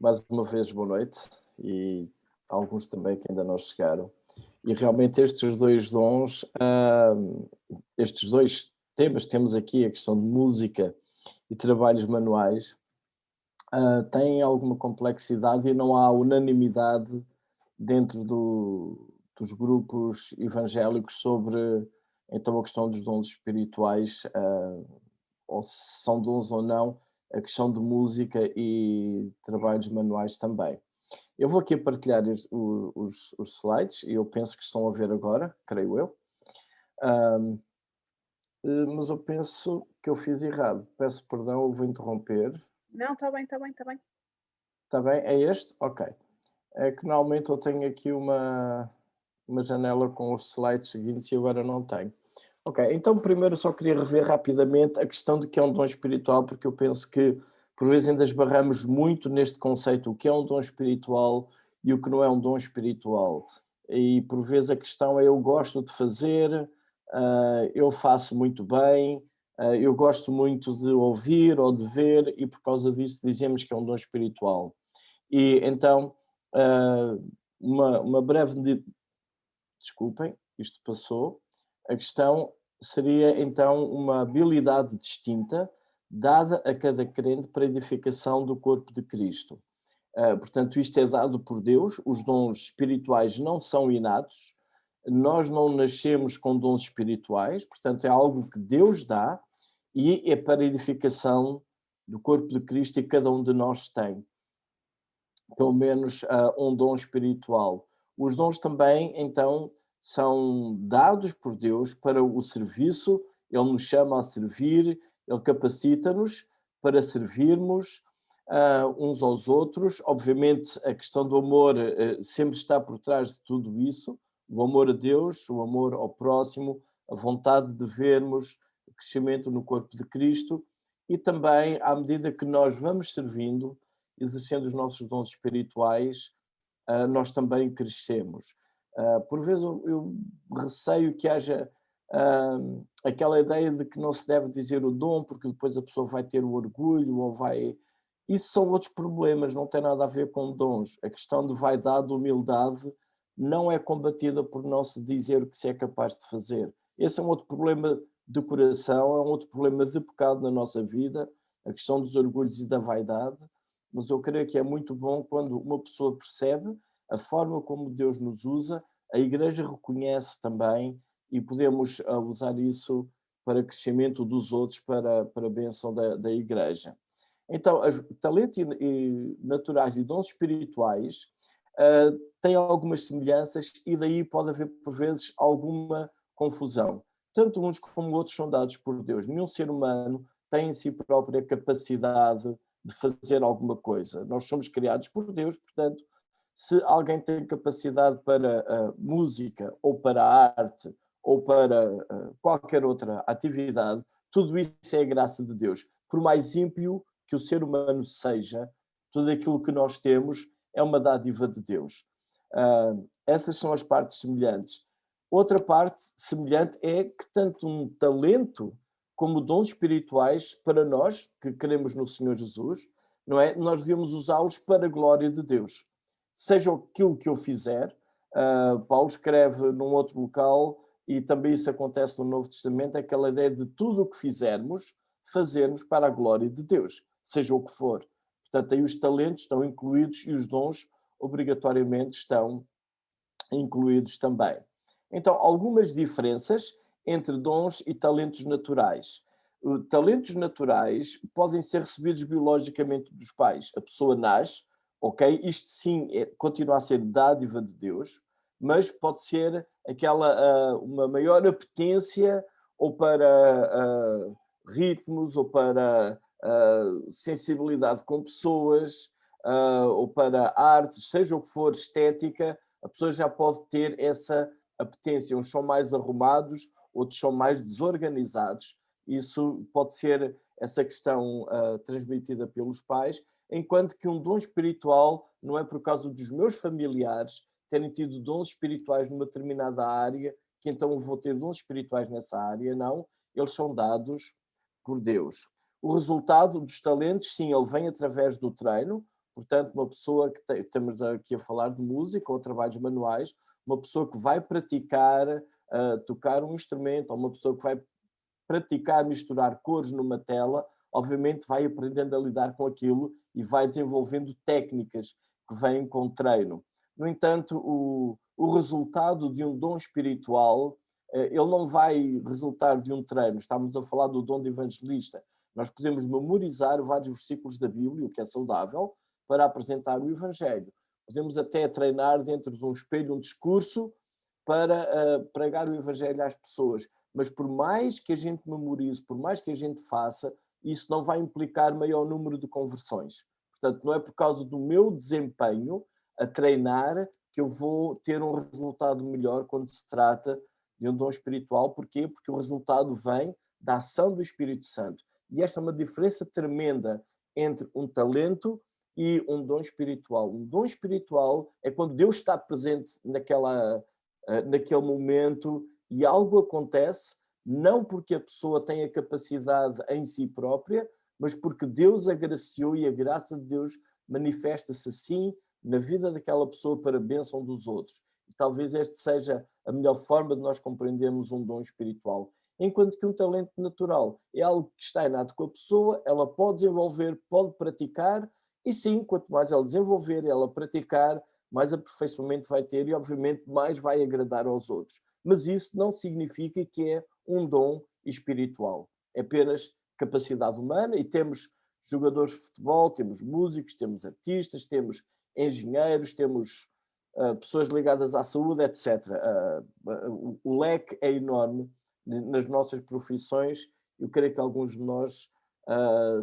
Mais uma vez, boa noite, e alguns também que ainda não chegaram. E realmente estes dois dons, estes dois temas, temos aqui a questão de música e trabalhos manuais, têm alguma complexidade e não há unanimidade dentro dos grupos evangélicos sobre, então, a questão dos dons espirituais, ou se são dons ou não, a questão de música e trabalhos manuais também. Eu vou aqui partilhar os slides e eu penso que estão a ver agora, creio eu. Mas eu penso que eu fiz errado. Peço perdão, eu vou interromper. Não, está bem, está bem, está bem. Está bem? É este? Ok. É que normalmente eu tenho aqui uma janela com os slides seguintes e agora não tenho. Ok, então primeiro eu só queria rever rapidamente a questão do que é um dom espiritual, porque eu penso que por vezes ainda esbarramos muito neste conceito, o que é um dom espiritual e o que não é um dom espiritual. E por vezes a questão é eu gosto de fazer, eu faço muito bem, eu gosto muito de ouvir ou de ver e por causa disso dizemos que é um dom espiritual. E então, ah, uma breve... Desculpem, isto passou. A questão seria então uma habilidade distinta dada a cada crente para a edificação do corpo de Cristo. Portanto, isto é dado por Deus, os dons espirituais não são inatos, nós não nascemos com dons espirituais, portanto, é algo que Deus dá e é para a edificação do corpo de Cristo e cada um de nós tem pelo menos um dom espiritual. Os dons também, então, são dados por Deus para o serviço, Ele nos chama a servir, Ele capacita-nos para servirmos uns aos outros. Obviamente, a questão do amor sempre está por trás de tudo isso, o amor a Deus, o amor ao próximo, a vontade de vermos o crescimento no corpo de Cristo e também, à medida que nós vamos servindo, exercendo os nossos dons espirituais, nós também crescemos. Por vezes eu receio que haja aquela ideia de que não se deve dizer o dom, porque depois a pessoa vai ter o orgulho ou vai... Isso são outros problemas, não tem nada a ver com dons. A questão de vaidade, humildade, não é combatida por não se dizer o que se é capaz de fazer. Esse é um outro problema de coração, é um outro problema de pecado na nossa vida, a questão dos orgulhos e da vaidade, mas eu creio que é muito bom quando uma pessoa percebe a forma como Deus nos usa, a Igreja reconhece também e podemos usar isso para crescimento dos outros, para a bênção da Igreja. Então, talentos naturais e dons espirituais têm algumas semelhanças e daí pode haver, por vezes, alguma confusão. Tanto uns como outros são dados por Deus. Nenhum ser humano tem em si própria capacidade de fazer alguma coisa. Nós somos criados por Deus, portanto, se alguém tem capacidade para a música ou para a arte ou para qualquer outra atividade, tudo isso é a graça de Deus. Por mais ímpio que o ser humano seja, tudo aquilo que nós temos é uma dádiva de Deus. Essas são as partes semelhantes. Outra parte semelhante é que tanto um talento como dons espirituais para nós, que cremos no Senhor Jesus, não é? Nós devemos usá-los para a glória de Deus. Seja aquilo que eu fizer, Paulo escreve num outro local, e também isso acontece no Novo Testamento, aquela ideia de tudo o que fizermos, fazermos para a glória de Deus, seja o que for. Portanto, aí os talentos estão incluídos e os dons obrigatoriamente estão incluídos também. Então, algumas diferenças entre dons e talentos naturais. Talentos naturais podem ser recebidos biologicamente dos pais. A pessoa nasce, ok? Isto sim continua a ser dádiva de Deus, mas pode ser aquela uma maior apetência ou para ritmos ou para sensibilidade com pessoas ou para artes, seja o que for, estética, a pessoa já pode ter essa apetência. Uns são mais arrumados, outros são mais desorganizados. Isso pode ser essa questão transmitida pelos pais, enquanto que um dom espiritual não é por causa dos meus familiares terem tido dons espirituais numa determinada área, que então eu vou ter dons espirituais nessa área, não. Eles são dados por Deus. O resultado dos talentos, sim, ele vem através do treino, Portanto, uma pessoa que estamos aqui a falar de música ou trabalhos manuais, uma pessoa que vai praticar tocar um instrumento, ou uma pessoa que vai praticar misturar cores numa tela, obviamente vai aprendendo a lidar com aquilo e vai desenvolvendo técnicas que vêm com treino. No entanto, o resultado de um dom espiritual, ele não vai resultar de um treino. Estamos a falar do dom de evangelista. Nós podemos memorizar vários versículos da Bíblia, o que é saudável, para apresentar o Evangelho. Podemos até treinar dentro de um espelho um discurso para pregar o Evangelho às pessoas. Mas por mais que a gente memorize, por mais que a gente faça, isso não vai implicar maior número de conversões. Portanto, não é por causa do meu desempenho a treinar que eu vou ter um resultado melhor quando se trata de um dom espiritual. Porquê? Porque o resultado vem da ação do Espírito Santo. E esta é uma diferença tremenda entre um talento e um dom espiritual. Um dom espiritual é quando Deus está presente naquele momento e algo acontece, não porque a pessoa tem a capacidade em si própria, mas porque Deus agraciou e a graça de Deus manifesta-se assim na vida daquela pessoa para a bênção dos outros. E talvez este seja a melhor forma de nós compreendermos um dom espiritual. Enquanto que um talento natural é algo que está inato com a pessoa, ela pode desenvolver, pode praticar, e sim, quanto mais ela desenvolver e ela praticar, mais aperfeiçoamento vai ter e, obviamente, mais vai agradar aos outros. Mas isso não significa que é um dom espiritual. É apenas capacidade humana e temos jogadores de futebol, temos músicos, temos artistas, temos engenheiros, temos pessoas ligadas à saúde, etc. O leque é enorme nas nossas profissões. Eu creio que alguns de nós,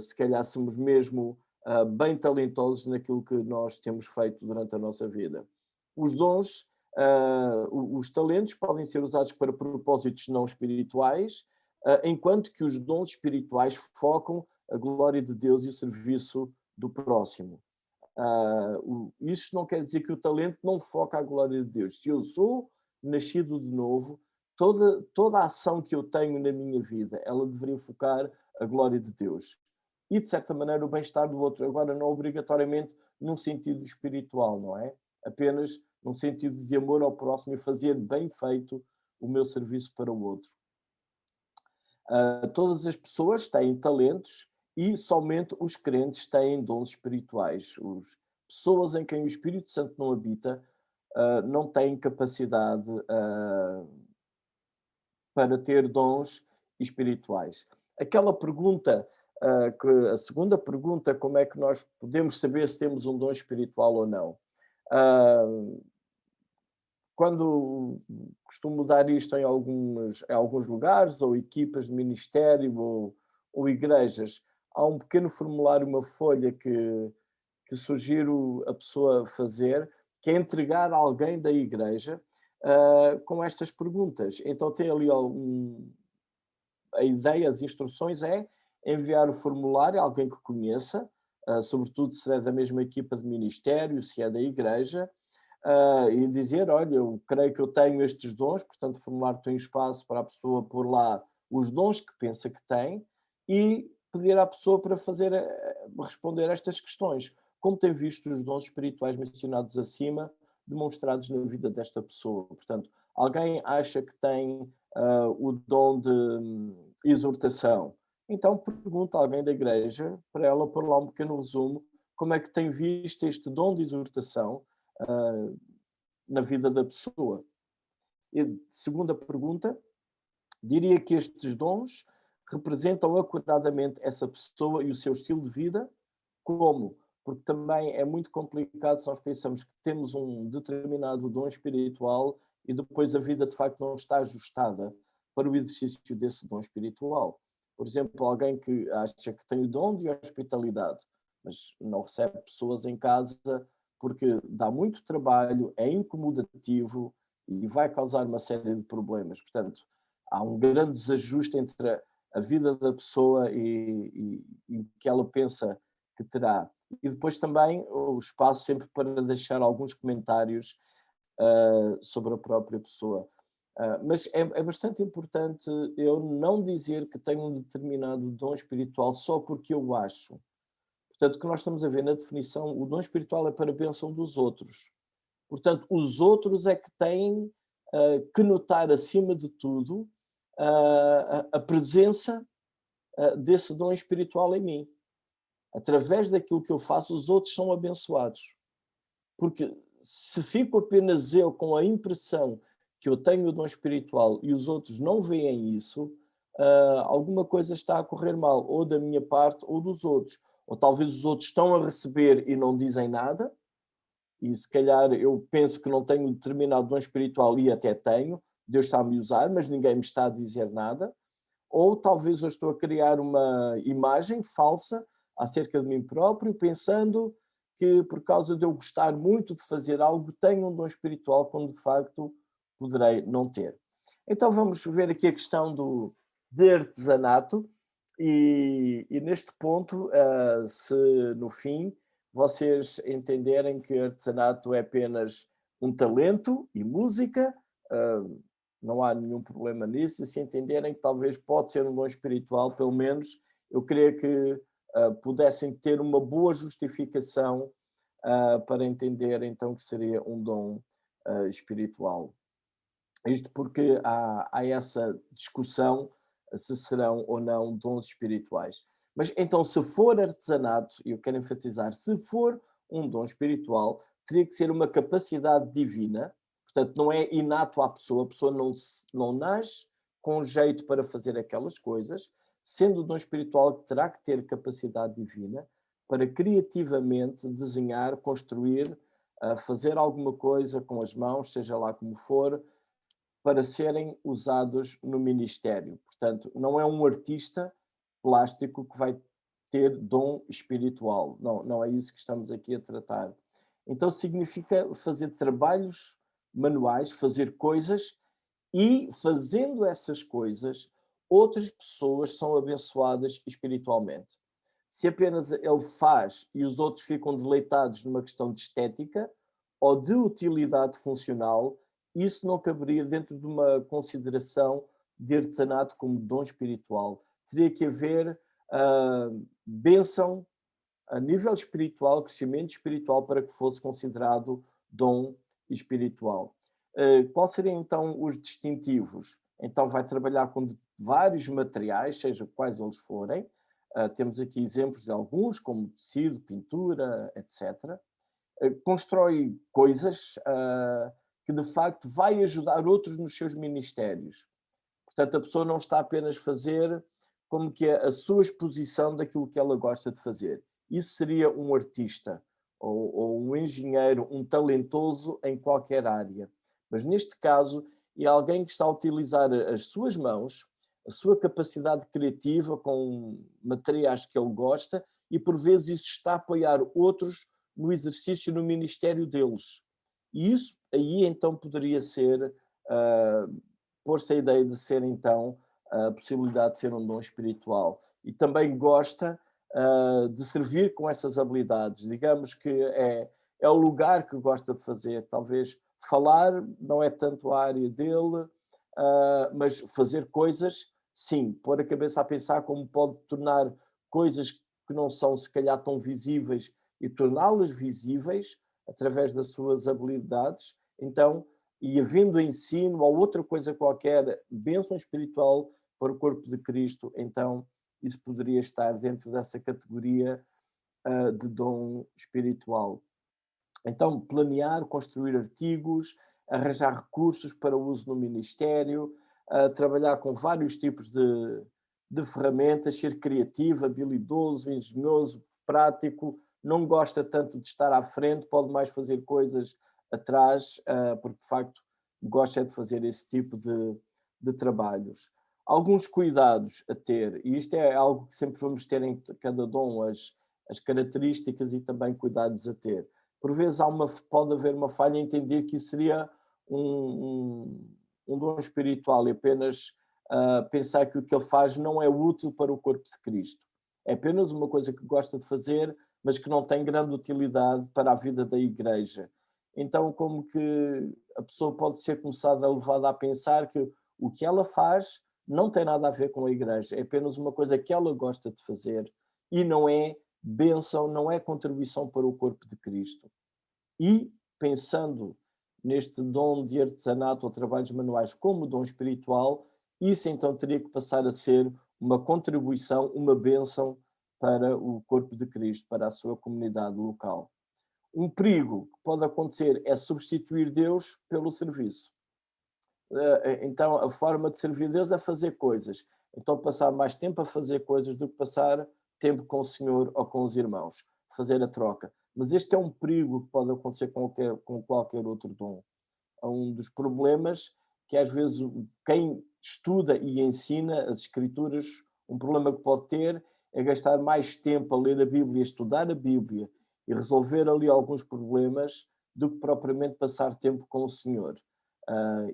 se calhar, somos mesmo bem talentosos naquilo que nós temos feito durante a nossa vida. Os dons, os talentos podem ser usados para propósitos não espirituais, enquanto que os dons espirituais focam a glória de Deus e o serviço do próximo. Isto não quer dizer que o talento não foca a glória de Deus. Se eu sou nascido de novo, toda a ação que eu tenho na minha vida, ela deveria focar a glória de Deus. E, de certa maneira, o bem-estar do outro. Agora, não obrigatoriamente num sentido espiritual, não é? Apenas num sentido de amor ao próximo e fazer bem feito o meu serviço para o outro. Todas as pessoas têm talentos e somente os crentes têm dons espirituais. As pessoas em quem o Espírito Santo não habita não têm capacidade para ter dons espirituais. Aquela pergunta, a segunda pergunta, como é que nós podemos saber se temos um dom espiritual ou não? Quando costumo dar isto em alguns lugares, ou equipas de ministério, ou igrejas, há um pequeno formulário, uma folha que sugiro a pessoa fazer, que é entregar a alguém da igreja com estas perguntas. Então tem ali a ideia, as instruções é enviar o formulário a alguém que conheça, sobretudo se é da mesma equipa de ministério, se é da igreja, e dizer, olha, eu creio que eu tenho estes dons, portanto o formulário tem espaço para a pessoa pôr lá os dons que pensa que tem e pedir à pessoa para responder a estas questões. Como tem visto os dons espirituais mencionados acima, demonstrados na vida desta pessoa? Portanto, alguém acha que tem o dom de exortação, então pergunta a alguém da igreja para ela pôr lá um pequeno resumo, como é que tem visto este dom de exortação na vida da pessoa. E, segunda pergunta, diria que estes dons representam acuradamente essa pessoa e o seu estilo de vida? Como? Porque também é muito complicado se nós pensamos que temos um determinado dom espiritual e depois a vida de facto não está ajustada para o exercício desse dom espiritual. Por exemplo, alguém que acha que tem o dom de hospitalidade, mas não recebe pessoas em casa porque dá muito trabalho, é incomodativo e vai causar uma série de problemas. Portanto, há um grande desajuste entre a vida da pessoa e o que ela pensa que terá. E depois também o espaço sempre para deixar alguns comentários sobre a própria pessoa. Mas é bastante importante eu não dizer que tenho um determinado dom espiritual só porque eu acho. Portanto, o que nós estamos a ver na definição, o dom espiritual é para a bênção dos outros. Portanto, os outros é que têm que notar, acima de tudo, a presença desse dom espiritual em mim. Através daquilo que eu faço, os outros são abençoados. Porque se fico apenas eu com a impressão que eu tenho o dom espiritual e os outros não veem isso, alguma coisa está a correr mal, ou da minha parte ou dos outros. Ou talvez os outros estão a receber e não dizem nada, e se calhar eu penso que não tenho um determinado dom espiritual e até tenho, Deus está a me usar, mas ninguém me está a dizer nada. Ou talvez eu estou a criar uma imagem falsa acerca de mim próprio, pensando que por causa de eu gostar muito de fazer algo, tenho um dom espiritual, quando de facto poderei não ter. Então vamos ver aqui a questão de artesanato, e neste ponto, se no fim vocês entenderem que artesanato é apenas um talento e música, não há nenhum problema nisso, e se entenderem que talvez pode ser um dom espiritual, pelo menos eu queria que pudessem ter uma boa justificação para entender então que seria um dom espiritual. Isto porque há essa discussão se serão ou não dons espirituais. Mas então, se for artesanato, e eu quero enfatizar, se for um dom espiritual, teria que ser uma capacidade divina, portanto, não é inato à pessoa, a pessoa não nasce com jeito para fazer aquelas coisas, sendo o dom espiritual, terá que ter capacidade divina para criativamente desenhar, construir, fazer alguma coisa com as mãos, seja lá como for, para serem usados no ministério. Portanto, não é um artista plástico que vai ter dom espiritual. Não, não é isso que estamos aqui a tratar. Então significa fazer trabalhos manuais, fazer coisas, e fazendo essas coisas, outras pessoas são abençoadas espiritualmente. Se apenas ele faz e os outros ficam deleitados numa questão de estética ou de utilidade funcional, isso não caberia dentro de uma consideração de artesanato como dom espiritual. Teria que haver bênção a nível espiritual, crescimento espiritual, para que fosse considerado dom espiritual. Qual seriam então os distintivos? Então vai trabalhar com vários materiais, seja quais eles forem. Temos aqui exemplos de alguns, como tecido, pintura, etc. Constrói coisas que de facto vai ajudar outros nos seus ministérios. Portanto, a pessoa não está apenas a fazer como que a sua exposição daquilo que ela gosta de fazer. Isso seria um artista, ou um engenheiro, um talentoso em qualquer área. Mas neste caso, é alguém que está a utilizar as suas mãos, a sua capacidade criativa com materiais que ele gosta, e por vezes isso está a apoiar outros no exercício, no ministério deles. E isso aí então poderia ser, pôr-se a ideia de ser então a possibilidade de ser um dom espiritual. E também gosta de servir com essas habilidades. Digamos que é o lugar que gosta de fazer. Talvez falar não é tanto a área dele, mas fazer coisas, sim. Pôr a cabeça a pensar como pode tornar coisas que não são se calhar tão visíveis e torná-las visíveis através das suas habilidades. Então, e havendo ensino ou outra coisa qualquer, bênção espiritual para o corpo de Cristo, então isso poderia estar dentro dessa categoria de dom espiritual. Então, planear, construir artigos, arranjar recursos para o uso no ministério, trabalhar com vários tipos de ferramentas, ser criativo, habilidoso, engenhoso, prático, não gosta tanto de estar à frente, pode mais fazer coisas atrás, porque de facto gosta de fazer esse tipo de trabalhos. Alguns cuidados a ter, e isto é algo que sempre vamos ter em cada dom, as características e também cuidados a ter. Por vezes pode haver uma falha em entender que isso seria um dom espiritual e apenas pensar que o que ele faz não é útil para o corpo de Cristo. É apenas uma coisa que gosta de fazer, mas que não tem grande utilidade para a vida da igreja. Então, como que a pessoa pode ser levada a pensar que o que ela faz não tem nada a ver com a igreja, é apenas uma coisa que ela gosta de fazer e não é bênção, não é contribuição para o corpo de Cristo. E, pensando neste dom de artesanato ou trabalhos manuais como dom espiritual, isso então teria que passar a ser uma contribuição, uma bênção para o corpo de Cristo, para a sua comunidade local. Um perigo que pode acontecer é substituir Deus pelo serviço. Então, a forma de servir Deus é fazer coisas. Então, passar mais tempo a fazer coisas do que passar tempo com o Senhor ou com os irmãos. Fazer a troca. Mas este é um perigo que pode acontecer com qualquer outro dom. É um dos problemas que, às vezes, quem estuda e ensina as Escrituras, um problema que pode ter é gastar mais tempo a ler a Bíblia, a estudar a Bíblia e resolver ali alguns problemas do que propriamente passar tempo com o Senhor.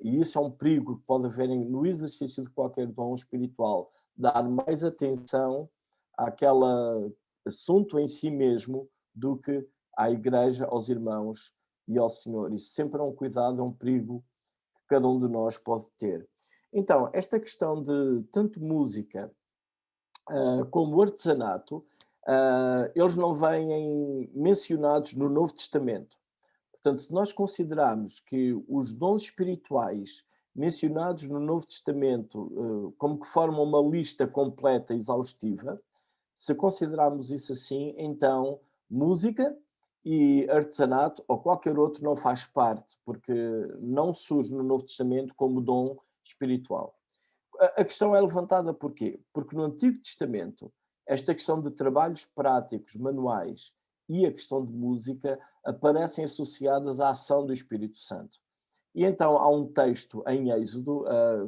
E isso é um perigo que pode haver no exercício de qualquer dom espiritual, dar mais atenção àquele assunto em si mesmo do que à igreja, aos irmãos e ao Senhor. Isso sempre é um cuidado, é um perigo que cada um de nós pode ter. Então, esta questão de tanto música como artesanato, eles não vêm mencionados no Novo Testamento. Portanto, se nós considerarmos que os dons espirituais mencionados no Novo Testamento como que formam uma lista completa, exaustiva, se considerarmos isso assim, então música e artesanato ou qualquer outro não faz parte, porque não surge no Novo Testamento como dom espiritual. A questão é levantada porquê? Porque no Antigo Testamento, esta questão de trabalhos práticos, manuais e a questão de música aparecem associadas à ação do Espírito Santo. E então há um texto em Êxodo,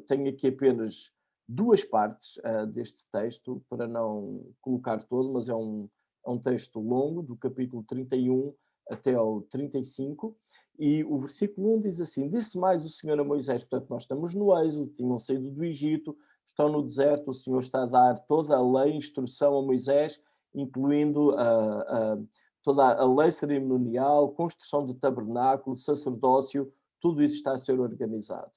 tenho aqui apenas duas partes deste texto, para não colocar todo, mas é um texto longo, do capítulo 31 até ao 35, e o versículo 1 diz assim: disse mais o Senhor a Moisés, portanto nós estamos no Êxodo, tinham saído do Egito, estão no deserto, o Senhor está a dar toda a lei, instrução a Moisés, incluindo toda a lei cerimonial, construção de tabernáculo, sacerdócio, tudo isso está a ser organizado.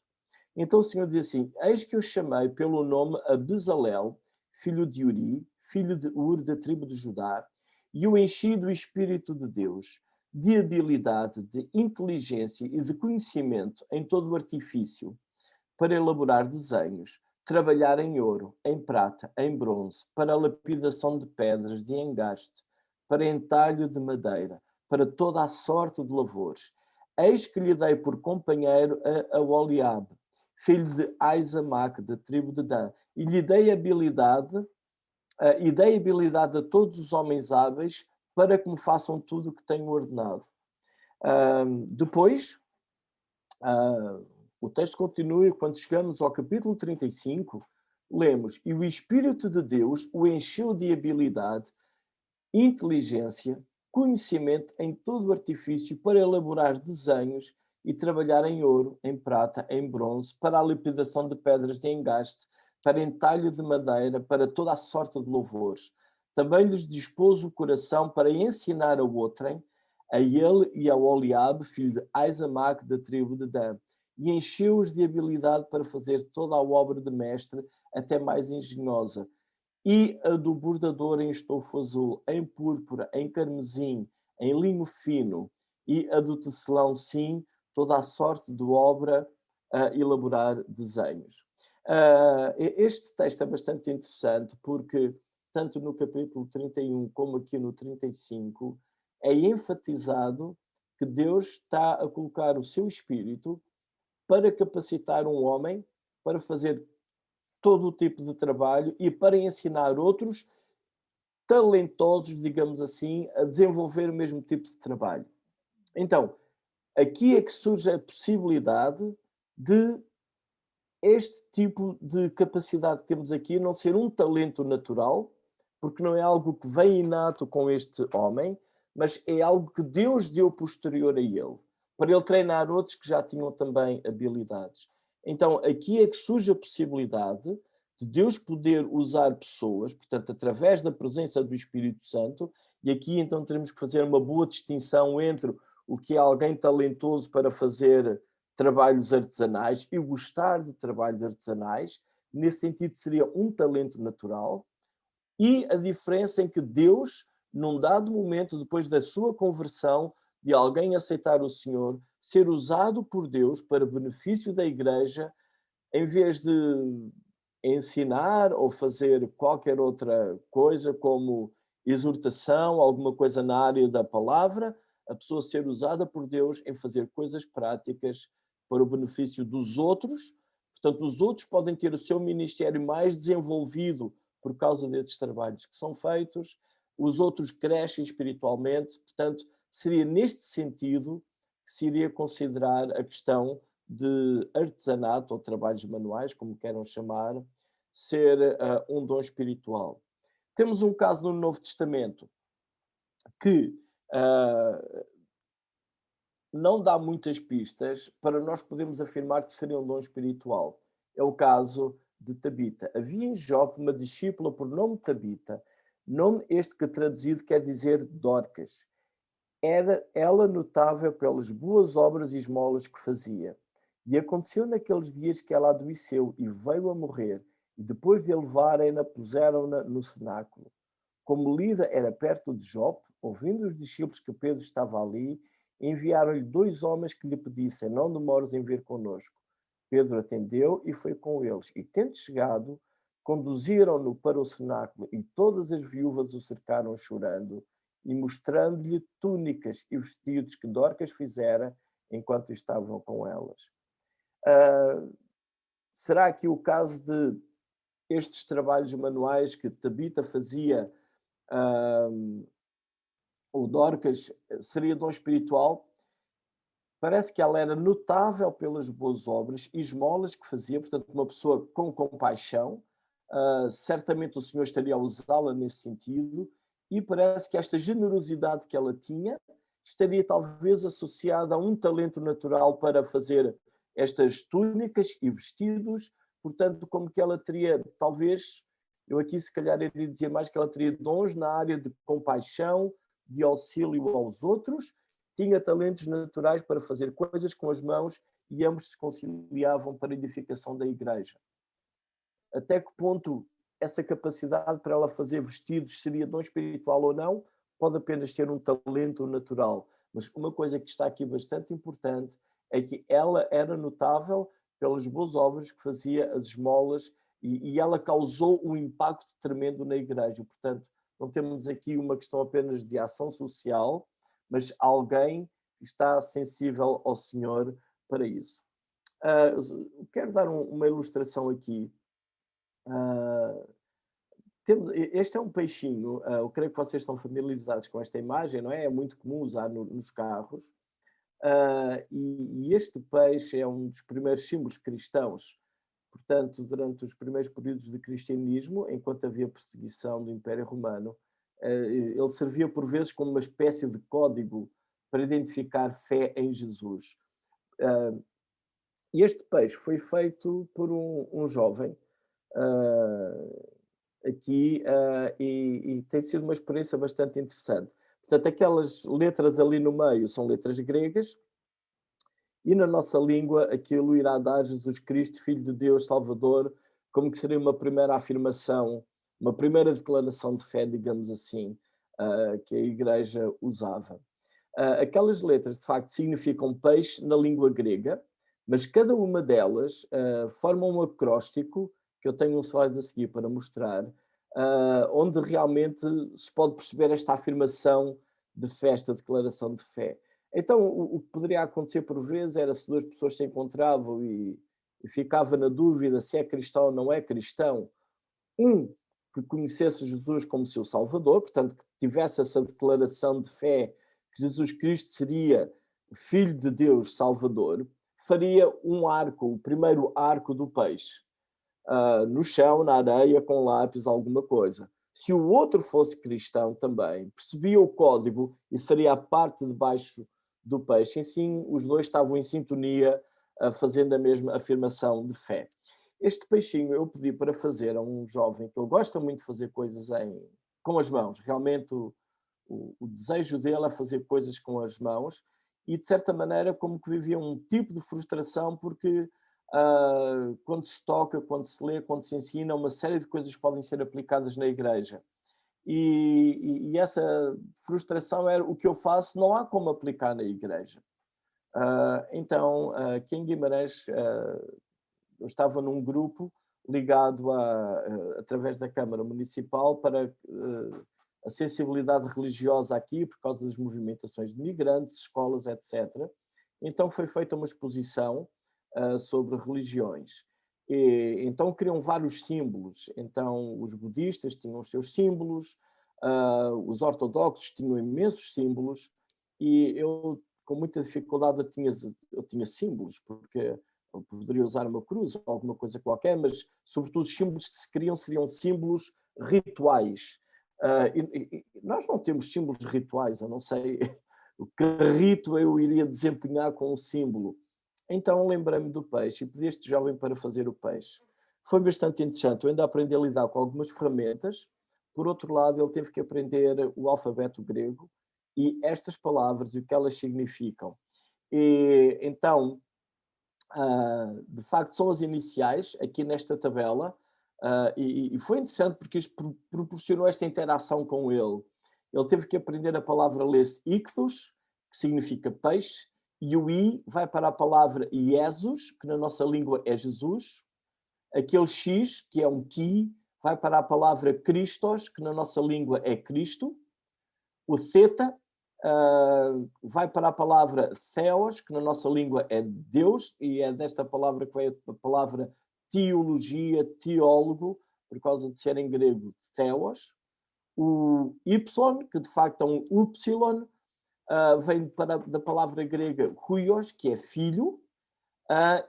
Então o Senhor diz assim: eis que eu chamei pelo nome a Bezalel, filho de Uri, filho de Ur, da tribo de Judá, e o enchi do Espírito de Deus, de habilidade, de inteligência e de conhecimento em todo o artifício, para elaborar desenhos, trabalhar em ouro, em prata, em bronze, para a lapidação de pedras, de engaste, para entalho de madeira, para toda a sorte de lavores. Eis que lhe dei por companheiro a Oliabe, filho de Aizamac, da tribo de Dan, e lhe dei habilidade a todos os homens hábeis para que me façam tudo o que tenho ordenado. Depois, o texto continua e quando chegamos ao capítulo 35, lemos: e o Espírito de Deus o encheu de habilidade, inteligência, conhecimento em todo o artifício para elaborar desenhos e trabalhar em ouro, em prata, em bronze, para a lapidação de pedras de engaste, para entalho de madeira, para toda a sorte de louvores. Também lhes dispôs o coração para ensinar a outrem, a ele e ao Oliabe, filho de Aizamac, da tribo de Dan, e encheu-os de habilidade para fazer toda a obra de mestre, até mais engenhosa, e a do bordador em estofo azul, em púrpura, em carmesim, em linho fino, e a do tecelão, sim, toda a sorte de obra a elaborar desenhos. Este texto é bastante interessante porque, tanto no capítulo 31 como aqui no 35, é enfatizado que Deus está a colocar o seu espírito para capacitar um homem para fazer todo o tipo de trabalho e para ensinar outros talentosos, digamos assim, a desenvolver o mesmo tipo de trabalho. Então, aqui é que surge a possibilidade de este tipo de capacidade que temos aqui não ser um talento natural, porque não é algo que vem inato com este homem, mas é algo que Deus deu posterior a ele, para ele treinar outros que já tinham também habilidades. Então, aqui é que surge a possibilidade de Deus poder usar pessoas, portanto, através da presença do Espírito Santo, e aqui então teremos que fazer uma boa distinção entre o que é alguém talentoso para fazer trabalhos artesanais e gostar de trabalhos artesanais, nesse sentido seria um talento natural, e a diferença em que Deus num dado momento, depois da sua conversão, de alguém aceitar o Senhor, ser usado por Deus para benefício da igreja, em vez de ensinar ou fazer qualquer outra coisa, como exortação, alguma coisa na área da palavra, a pessoa ser usada por Deus em fazer coisas práticas para o benefício dos outros. Portanto, os outros podem ter o seu ministério mais desenvolvido por causa desses trabalhos que são feitos, os outros crescem espiritualmente. Portanto, seria neste sentido que se iria considerar a questão de artesanato ou trabalhos manuais, como queiram chamar, ser um dom espiritual. Temos um caso no Novo Testamento que não dá muitas pistas para nós podermos afirmar que seria um dom espiritual. É o caso de Tabita. Havia em Jope uma discípula por nome Tabita, nome este que traduzido quer dizer Dorcas. Era ela notável pelas boas obras e esmolas que fazia. E aconteceu naqueles dias que ela adoeceu e veio a morrer, e depois de a levarem-na, puseram-na no cenáculo. Como Lida era perto de Jope, ouvindo os discípulos que Pedro estava ali, enviaram-lhe 2 homens que lhe pedissem: não demores em vir connosco. Pedro atendeu e foi com eles, e tendo chegado, conduziram-no para o cenáculo, e todas as viúvas o cercaram chorando, e mostrando-lhe túnicas e vestidos que Dorcas fizera enquanto estavam com elas. Será aqui o caso de estes trabalhos manuais que Tabita fazia, o Dorcas, seria dom espiritual? Parece que ela era notável pelas boas obras e esmolas que fazia, portanto, uma pessoa com compaixão. Certamente o Senhor estaria a usá-la nesse sentido, e parece que esta generosidade que ela tinha estaria talvez associada a um talento natural para fazer estas túnicas e vestidos, portanto, como que ela teria, talvez, eu aqui se calhar iria dizer mais que ela teria dons na área de compaixão, de auxílio aos outros, tinha talentos naturais para fazer coisas com as mãos e ambos se conciliavam para a edificação da igreja. Até que ponto essa capacidade para ela fazer vestidos seria dom espiritual ou não, pode apenas ser um talento natural. Mas uma coisa que está aqui bastante importante é que ela era notável pelas boas obras que fazia, as esmolas, e ela causou um impacto tremendo na igreja. Portanto, não temos aqui uma questão apenas de ação social, mas alguém que está sensível ao Senhor para isso. Quero dar uma ilustração aqui. Este é um peixinho, eu creio que vocês estão familiarizados com esta imagem, não é? É muito comum usar nos carros. E este peixe é um dos primeiros símbolos cristãos. Portanto, durante os primeiros períodos de cristianismo, enquanto havia perseguição do Império Romano, ele servia por vezes como uma espécie de código para identificar fé em Jesus. E este peixe foi feito por um jovem aqui, e tem sido uma experiência bastante interessante. Portanto, aquelas letras ali no meio são letras gregas, e na nossa língua aquilo irá dar Jesus Cristo, Filho de Deus, Salvador, como que seria uma primeira afirmação, uma primeira declaração de fé, digamos assim, que a Igreja usava. Aquelas letras, de facto, significam peixe na língua grega, mas cada uma delas forma um acróstico, que eu tenho um slide a seguir para mostrar, onde realmente se pode perceber esta afirmação de fé, esta declaração de fé. Então, o que poderia acontecer por vezes era se 2 pessoas se encontravam e ficava na dúvida se é cristão ou não é cristão, um que conhecesse Jesus como seu Salvador, portanto, que tivesse essa declaração de fé que Jesus Cristo seria Filho de Deus, Salvador, faria um arco, o primeiro arco do peixe, no chão, na areia, com lápis, alguma coisa. Se o outro fosse cristão também, percebia o código e faria a parte de baixo do peixe. Assim, os dois estavam em sintonia, fazendo a mesma afirmação de fé. Este peixinho eu pedi para fazer a um jovem que ele gosta muito de fazer coisas com as mãos. Realmente o desejo dele é fazer coisas com as mãos, e de certa maneira como que vivia um tipo de frustração, porque quando se toca, quando se lê, quando se ensina, uma série de coisas podem ser aplicadas na igreja. e essa frustração era o que eu faço, não há como aplicar na igreja. Então, aqui em Guimarães, eu estava num grupo ligado através da Câmara Municipal para a sensibilidade religiosa aqui, por causa das movimentações de migrantes, escolas, etc. Então foi feita uma exposição sobre religiões. Então criam vários símbolos. Então os budistas tinham os seus símbolos, os ortodoxos tinham imensos símbolos, e eu, com muita dificuldade, eu tinha símbolos, porque eu poderia usar uma cruz ou alguma coisa qualquer, mas sobretudo os símbolos que se criam seriam símbolos rituais. Nós não temos símbolos rituais, eu não sei o que rito eu iria desempenhar com um símbolo. Então lembrei-me do peixe e pedi a este jovem para fazer o peixe. Foi bastante interessante, eu ainda aprendi a lidar com algumas ferramentas. Por outro lado, ele teve que aprender o alfabeto grego e estas palavras e o que elas significam. E então, de facto, são as iniciais aqui nesta tabela, e foi interessante porque isto proporcionou esta interação com ele. Ele teve que aprender a palavra lê-se ichthus, que significa peixe, e o I vai para a palavra Iesus, que na nossa língua é Jesus. Aquele X, que é um Ki, vai para a palavra Christos, que na nossa língua é Cristo. O Theta vai para a palavra Theos, que na nossa língua é Deus, e é desta palavra que vem a palavra teologia, teólogo, por causa de ser em grego Theos. O Y, que de facto é um Y, vem da palavra grega huios, que é filho,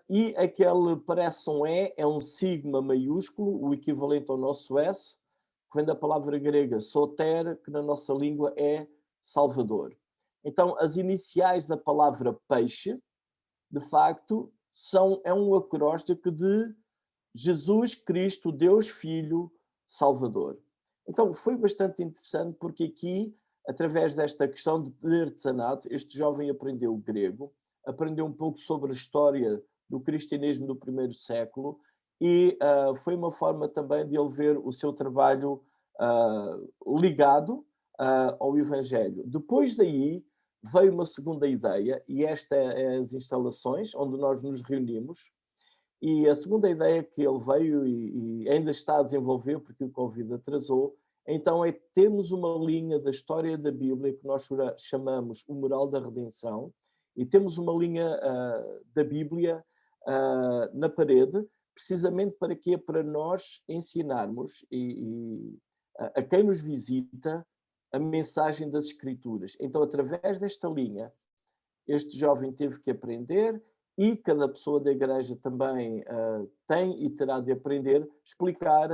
e aquele parece um E, é um sigma maiúsculo, o equivalente ao nosso S, que vem da palavra grega soter, que na nossa língua é Salvador. Então, as iniciais da palavra peixe, de facto, é um acróstico de Jesus Cristo, Deus Filho, Salvador. Então, foi bastante interessante porque aqui, através desta questão de artesanato, este jovem aprendeu grego, aprendeu um pouco sobre a história do cristianismo do primeiro século e foi uma forma também de ele ver o seu trabalho ligado ao Evangelho. Depois daí veio uma segunda ideia, e esta é as instalações onde nós nos reunimos, e a segunda ideia que ele veio e ainda está a desenvolver, porque o Covid atrasou, então é termos uma linha da história da Bíblia que nós chamamos o Moral da Redenção, e temos uma linha da Bíblia na parede, precisamente para quê? Para nós ensinarmos a quem nos visita a mensagem das Escrituras. Então, através desta linha, este jovem teve que aprender, e cada pessoa da igreja também tem e terá de aprender, explicar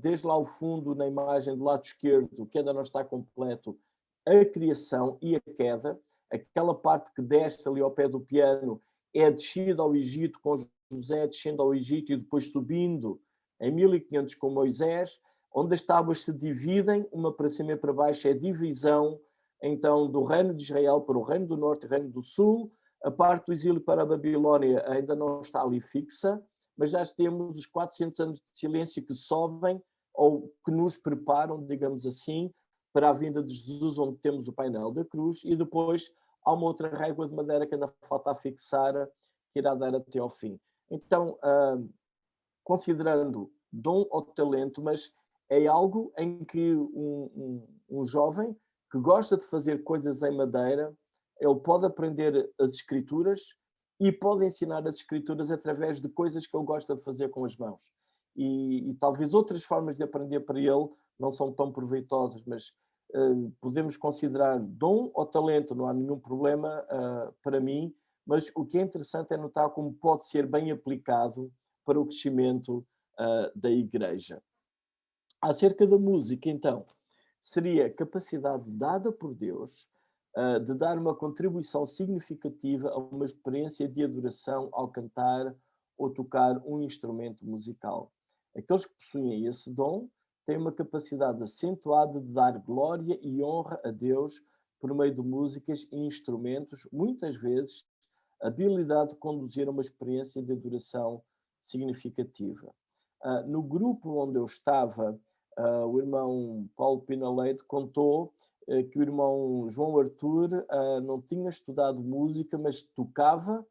desde lá ao fundo, na imagem do lado esquerdo, que ainda não está completo, a criação e a queda. Aquela parte que desce ali ao pé do piano é a descida ao Egito, com José descendo ao Egito e depois subindo em 1500 com Moisés, onde as tábuas se dividem, uma para cima e para baixo, é a divisão então do reino de Israel para o reino do norte e o reino do sul. A parte do exílio para a Babilónia ainda não está ali fixa, mas já temos os 400 anos de silêncio que sobem, ou que nos preparam, digamos assim, para a vinda de Jesus, onde temos o painel da cruz, e depois há uma outra régua de madeira que ainda falta a fixar, que irá dar até ao fim. Então, considerando dom ou talento, mas é algo em que um jovem que gosta de fazer coisas em madeira, ele pode aprender as escrituras e pode ensinar as escrituras através de coisas que ele gosta de fazer com as mãos. E talvez outras formas de aprender para ele não são tão proveitosas, mas podemos considerar dom ou talento, não há nenhum problema para mim, mas o que é interessante é notar como pode ser bem aplicado para o crescimento da igreja. Acerca da música, então, seria a capacidade dada por Deus de dar uma contribuição significativa a uma experiência de adoração ao cantar ou tocar um instrumento musical. Aqueles que possuem esse dom têm uma capacidade acentuada de dar glória e honra a Deus por meio de músicas e instrumentos, muitas vezes a habilidade de conduzir a uma experiência de adoração significativa. No grupo onde eu estava, o irmão Paulo Pina Leite contou que o irmão João Arthur não tinha estudado música, mas tocava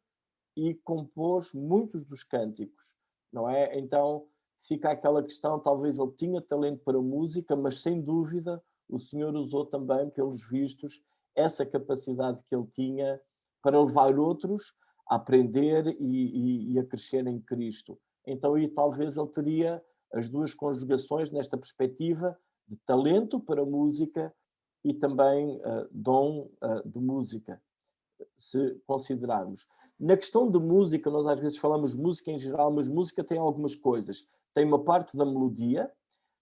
e compôs muitos dos cânticos, não é? Então fica aquela questão, talvez ele tinha talento para música, mas sem dúvida o Senhor usou também, pelos vistos, essa capacidade que ele tinha para levar outros a aprender e a crescer em Cristo. Então aí talvez ele teria as duas conjugações nesta perspectiva de talento para música e também dom de música, se considerarmos. Na questão de música, nós às vezes falamos música em geral, mas música tem algumas coisas. Tem uma parte da melodia,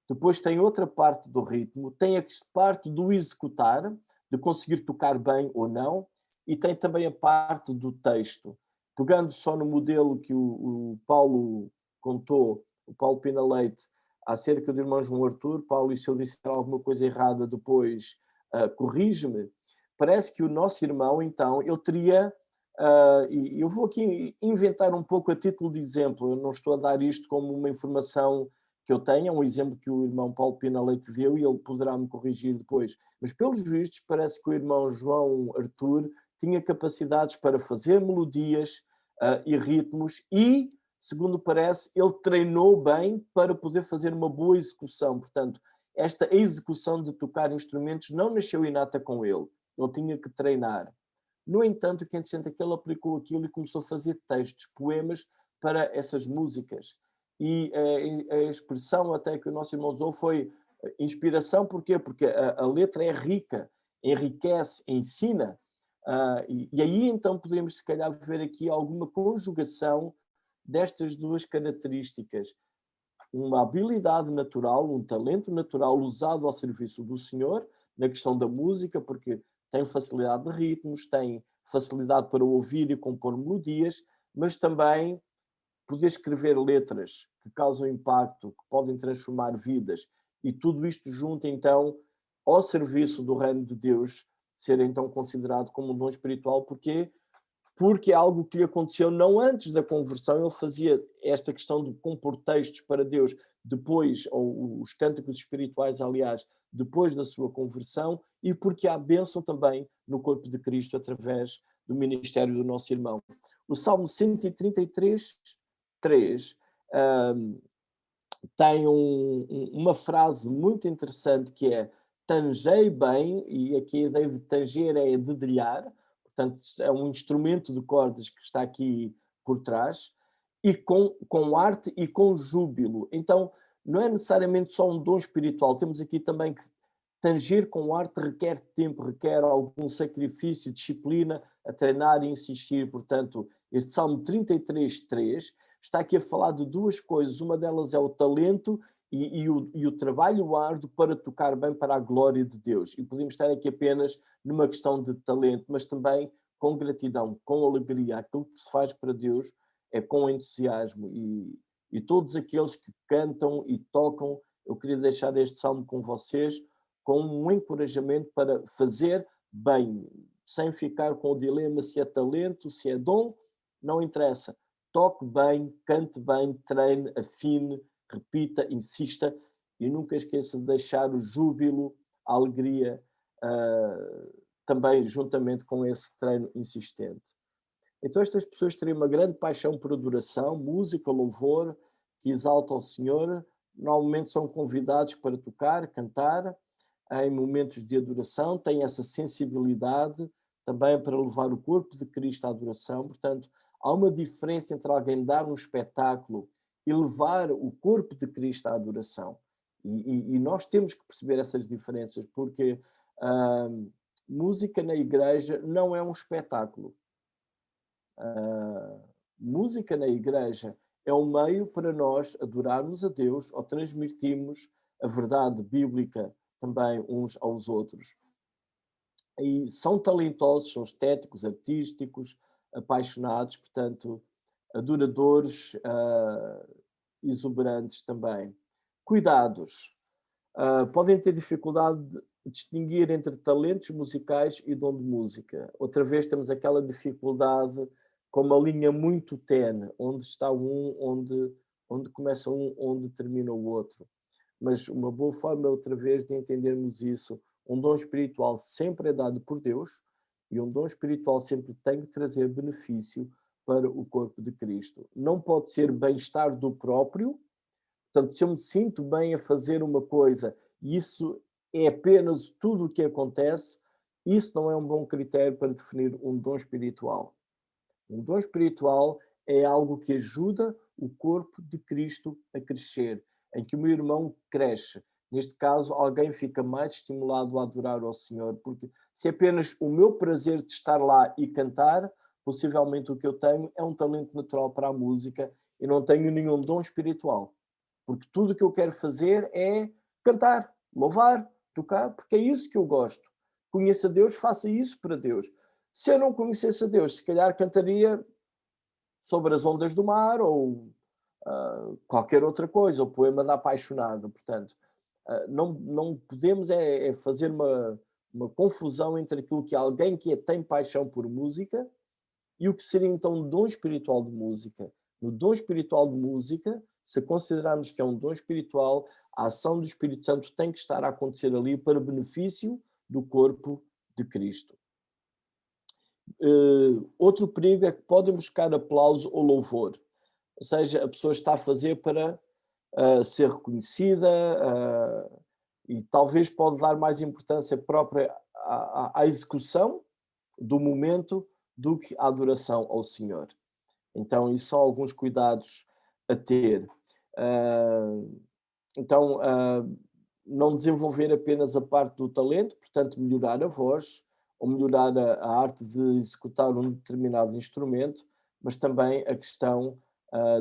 depois tem outra parte do ritmo, tem a parte do executar, de conseguir tocar bem ou não, e tem também a parte do texto. Pegando só no modelo que o Paulo contou, o Paulo Pina Leite, acerca do irmão João Arthur, Paulo, e se eu disser alguma coisa errada depois, corrige-me. Parece que o nosso irmão, então, ele teria, e eu vou aqui inventar um pouco a título de exemplo, eu não estou a dar isto como uma informação que eu tenho, é um exemplo que o irmão Paulo Pina Leite deu e ele poderá me corrigir depois. Mas, pelos vistos, parece que o irmão João Arthur tinha capacidades para fazer melodias e ritmos e, segundo parece, ele treinou bem para poder fazer uma boa execução. Portanto, esta execução de tocar instrumentos não nasceu inata com ele. Ele tinha que treinar. No entanto, o que é interessante é que ele aplicou aquilo e começou a fazer textos, poemas para essas músicas. E a expressão até que o nosso irmão usou foi inspiração. Porquê? Porque a letra é rica, enriquece, ensina. E aí então podemos se calhar ver aqui alguma conjugação destas duas características. Uma habilidade natural, um talento natural usado ao serviço do Senhor, na questão da música, porque tem facilidade de ritmos, tem facilidade para ouvir e compor melodias, mas também poder escrever letras que causam impacto, que podem transformar vidas, e tudo isto junto, então, ao serviço do reino de Deus, ser então considerado como um dom espiritual. Porquê? Porque é algo que lhe aconteceu não antes da conversão, ele fazia esta questão de compor textos para Deus depois, ou os cânticos espirituais, aliás, depois da sua conversão, e porque há bênção também no corpo de Cristo através do ministério do nosso irmão. O Salmo 133, 3, tem uma frase muito interessante que é: tangei bem, e aqui a ideia de tanger é dedilhar, portanto é um instrumento de cordas que está aqui por trás, e com arte e com júbilo. Então não é necessariamente só um dom espiritual, temos aqui também que tanger com arte requer tempo, requer algum sacrifício, disciplina, a treinar e insistir. Portanto, este Salmo 33, 3 está aqui a falar de duas coisas. Uma delas é o talento e o trabalho árduo para tocar bem para a glória de Deus. E podemos estar aqui apenas numa questão de talento, mas também com gratidão, com alegria. Aquilo que se faz para Deus é com entusiasmo. E todos aqueles que cantam e tocam, eu queria deixar este salmo com vocês, com um encorajamento para fazer bem, sem ficar com o dilema se é talento, se é dom, não interessa. Toque bem, cante bem, treine, afine, repita, insista e nunca esqueça de deixar o júbilo, a alegria, também juntamente com esse treino insistente. Então estas pessoas têm uma grande paixão por adoração, música, louvor, que exalta o Senhor. Normalmente são convidados para tocar, cantar, em momentos de adoração, têm essa sensibilidade também para levar o corpo de Cristo à adoração. Portanto, há uma diferença entre alguém dar um espetáculo e levar o corpo de Cristo à adoração. E nós temos que perceber essas diferenças, porque música na igreja não é um espetáculo. Música na igreja é um meio para nós adorarmos a Deus ou transmitirmos a verdade bíblica também uns aos outros. E são talentosos, são estéticos, artísticos, apaixonados, portanto, adoradores, exuberantes também. Cuidados. Podem ter dificuldade de distinguir entre talentos musicais e dom de música. Outra vez temos aquela dificuldade com uma linha muito tenue, onde está um, onde começa um, onde termina o outro. mas uma boa forma, outra vez, de entendermos isso, um dom espiritual sempre é dado por Deus e um dom espiritual sempre tem que trazer benefício para o corpo de Cristo. Não pode ser bem-estar do próprio. Portanto, se eu me sinto bem a fazer uma coisa e isso é apenas tudo o que acontece, isso não é um bom critério para definir um dom espiritual. Um dom espiritual é algo que ajuda o corpo de Cristo a crescer, em que o meu irmão cresce. Neste caso, alguém fica mais estimulado a adorar ao Senhor, porque se é apenas o meu prazer de estar lá e cantar, possivelmente o que eu tenho é um talento natural para a música e não tenho nenhum dom espiritual. Porque tudo o que eu quero fazer é cantar, louvar, tocar, porque é isso que eu gosto. Conheça a Deus, faça isso para Deus. Se eu não conhecesse a Deus, se calhar cantaria sobre as ondas do mar ou qualquer outra coisa, o poema da apaixonada. Portanto, não podemos fazer uma confusão entre aquilo que alguém que tem paixão por música e o que seria então um dom espiritual de música. No dom espiritual de música, se considerarmos que é um dom espiritual, a ação do Espírito Santo tem que estar a acontecer ali para benefício do corpo de Cristo. Outro perigo é que podem buscar aplauso ou louvor. Ou seja, a pessoa está a fazer para ser reconhecida e talvez pode dar mais importância própria à execução do momento do que à adoração ao Senhor. Então, isso são alguns cuidados a ter. Então, não desenvolver apenas a parte do talento, portanto, melhorar a voz ou melhorar a arte de executar um determinado instrumento, mas também a questão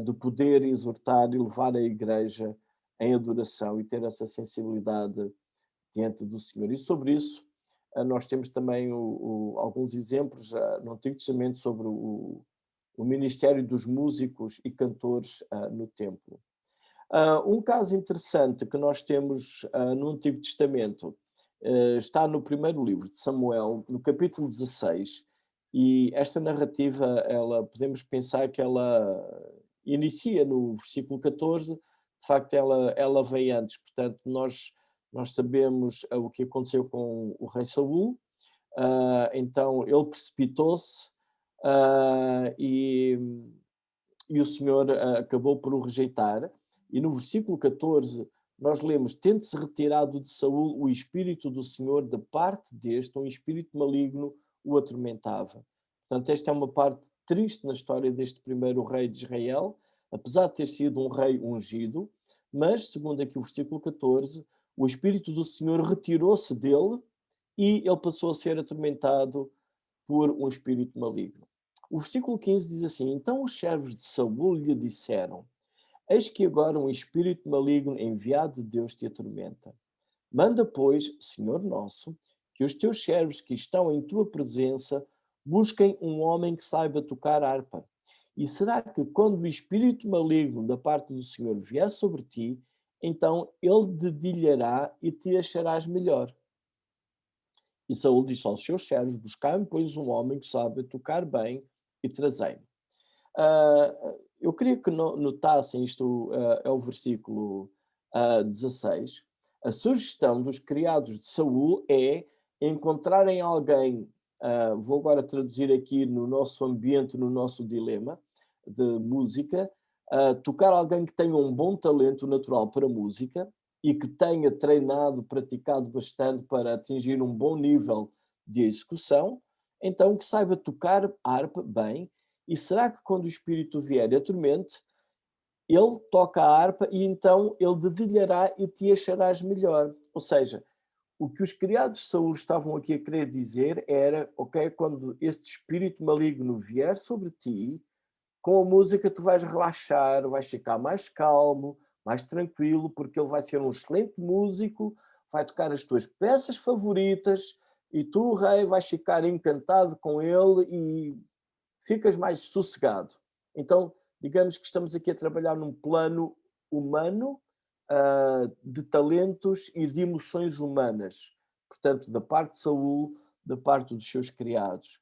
de poder exortar e levar a igreja em adoração e ter essa sensibilidade diante do Senhor. E sobre isso, nós temos também alguns exemplos no Antigo Testamento sobre o ministério dos músicos e cantores no templo. Um caso interessante que nós temos no Antigo Testamento está no primeiro livro de Samuel, no capítulo 16, e esta narrativa, podemos pensar que ela inicia no versículo 14, de facto ela veio antes, portanto nós sabemos o que aconteceu com o rei Saul, então ele precipitou-se e o Senhor acabou por o rejeitar. E no versículo 14 nós lemos: tendo-se retirado de Saul o espírito do Senhor, da parte deste, um espírito maligno o atormentava. Portanto, esta é uma parte triste na história deste primeiro rei de Israel, apesar de ter sido um rei ungido, mas, segundo aqui o versículo 14, o espírito do Senhor retirou-se dele e ele passou a ser atormentado por um espírito maligno. O versículo 15 diz assim: então os servos de Saul lhe disseram: eis que agora um espírito maligno enviado de Deus te atormenta. Manda, pois, Senhor nosso, que os teus servos que estão em tua presença busquem um homem que saiba tocar harpa. E será que quando o espírito maligno da parte do Senhor vier sobre ti, então ele dedilhará e te acharás melhor? E Saul disse aos seus servos: buscai-me, pois, um homem que sabe tocar bem e trazei-me. Eu queria que notassem isto, é o versículo 16. A sugestão dos criados de Saul é encontrarem alguém, vou agora traduzir aqui no nosso ambiente, no nosso dilema de música, tocar alguém que tenha um bom talento natural para música e que tenha treinado, praticado bastante para atingir um bom nível de execução, então que saiba tocar harpa bem. E será que quando o espírito vier e atormente, ele toca a harpa e então ele dedilhará e te acharás melhor? Ou seja, o que os criados de Saul estavam aqui a querer dizer era: ok, quando este espírito maligno vier sobre ti, com a música tu vais relaxar, vais ficar mais calmo, mais tranquilo, porque ele vai ser um excelente músico, vai tocar as tuas peças favoritas e tu, rei, vais ficar encantado com ele e ficas mais sossegado. Então, digamos que estamos aqui a trabalhar num plano humano, de talentos e de emoções humanas. Portanto, da parte de Saul, da parte dos seus criados.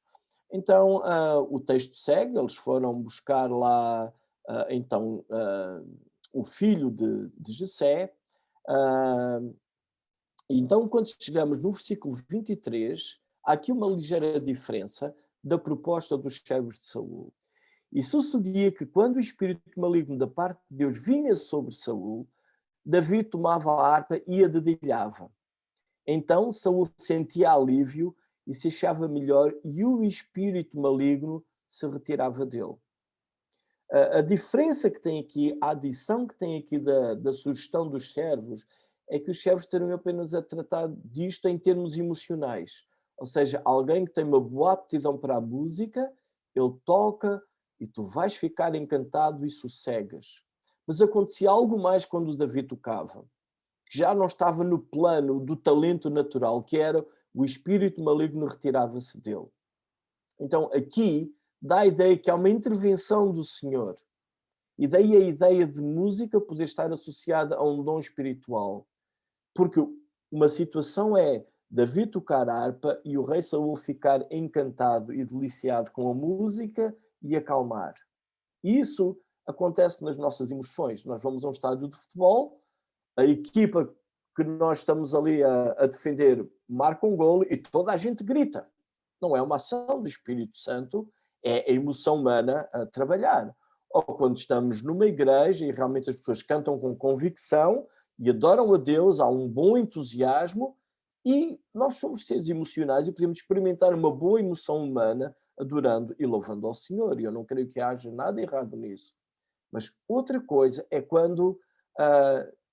Então, o texto segue, eles foram buscar lá, então, o filho de Jessé, Ah, então, quando chegamos no versículo 23, há aqui uma ligeira diferença da proposta dos servos de Saul. E sucedia que quando o espírito maligno da parte de Deus vinha sobre Saul, Davi tomava a harpa e a dedilhava. Então Saul sentia alívio e se achava melhor, e o espírito maligno se retirava dele. A diferença que tem aqui, a adição que tem aqui da sugestão dos servos, é que os servos teriam apenas a tratar disto em termos emocionais. Ou seja, alguém que tem uma boa aptidão para a música, ele toca e tu vais ficar encantado e sossegas. Mas acontecia algo mais quando o Davi tocava, que já não estava no plano do talento natural, que era o espírito maligno retirava-se dele. Então aqui dá a ideia que há uma intervenção do Senhor. E daí a ideia de música poder estar associada a um dom espiritual. Porque uma situação é Davi tocar a harpa e o rei Saul ficar encantado e deliciado com a música e acalmar. Isso acontece nas nossas emoções. Nós vamos a um estádio de futebol, a equipa que nós estamos ali a defender marca um golo e toda a gente grita. Não é uma ação do Espírito Santo, é a emoção humana a trabalhar. Ou quando estamos numa igreja e realmente as pessoas cantam com convicção e adoram a Deus, há um bom entusiasmo e nós somos seres emocionais e podemos experimentar uma boa emoção humana adorando e louvando ao Senhor. E eu não creio que haja nada errado nisso. Mas outra coisa é quando,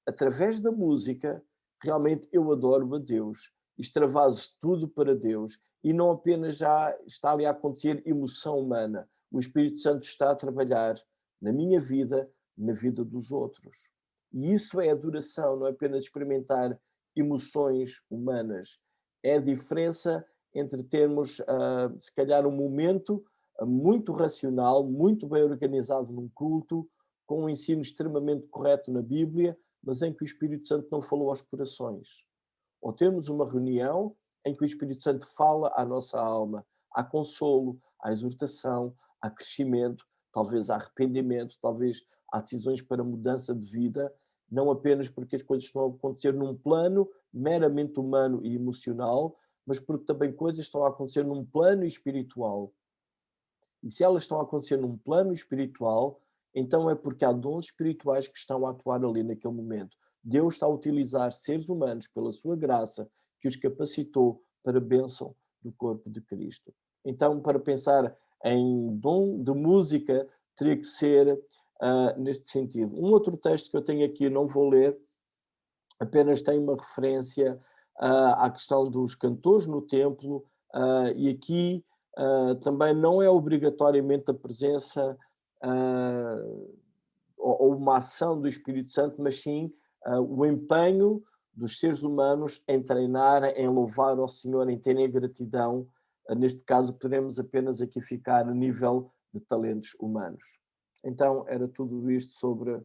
através da música, realmente eu adoro a Deus, extravaso tudo para Deus e não apenas já está ali a acontecer emoção humana. O Espírito Santo está a trabalhar na minha vida, na vida dos outros. E isso é adoração, não é apenas experimentar emoções humanas. É a diferença entre termos, se calhar, um momento muito racional, muito bem organizado num culto, com um ensino extremamente correto na Bíblia, mas em que o Espírito Santo não falou aos corações. Ou temos uma reunião em que o Espírito Santo fala à nossa alma, há consolo, há exortação, há crescimento, talvez há arrependimento, talvez há decisões para mudança de vida, não apenas porque as coisas estão a acontecer num plano meramente humano e emocional, mas porque também coisas estão a acontecer num plano espiritual. E se elas estão a acontecer num plano espiritual, então é porque há dons espirituais que estão a atuar ali naquele momento. Deus está a utilizar seres humanos pela sua graça que os capacitou para a bênção do corpo de Cristo. Então, para pensar em dom de música, teria que ser neste sentido. Um outro texto que eu tenho aqui, não vou ler, apenas tem uma referência à questão dos cantores no templo, e aqui também não é obrigatoriamente a presença ou uma ação do Espírito Santo, mas sim o empenho dos seres humanos em treinar, em louvar ao Senhor, em terem gratidão. Neste caso, poderemos apenas aqui ficar a nível de talentos humanos. Então, era tudo isto sobre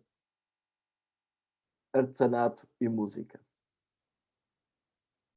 artesanato e música.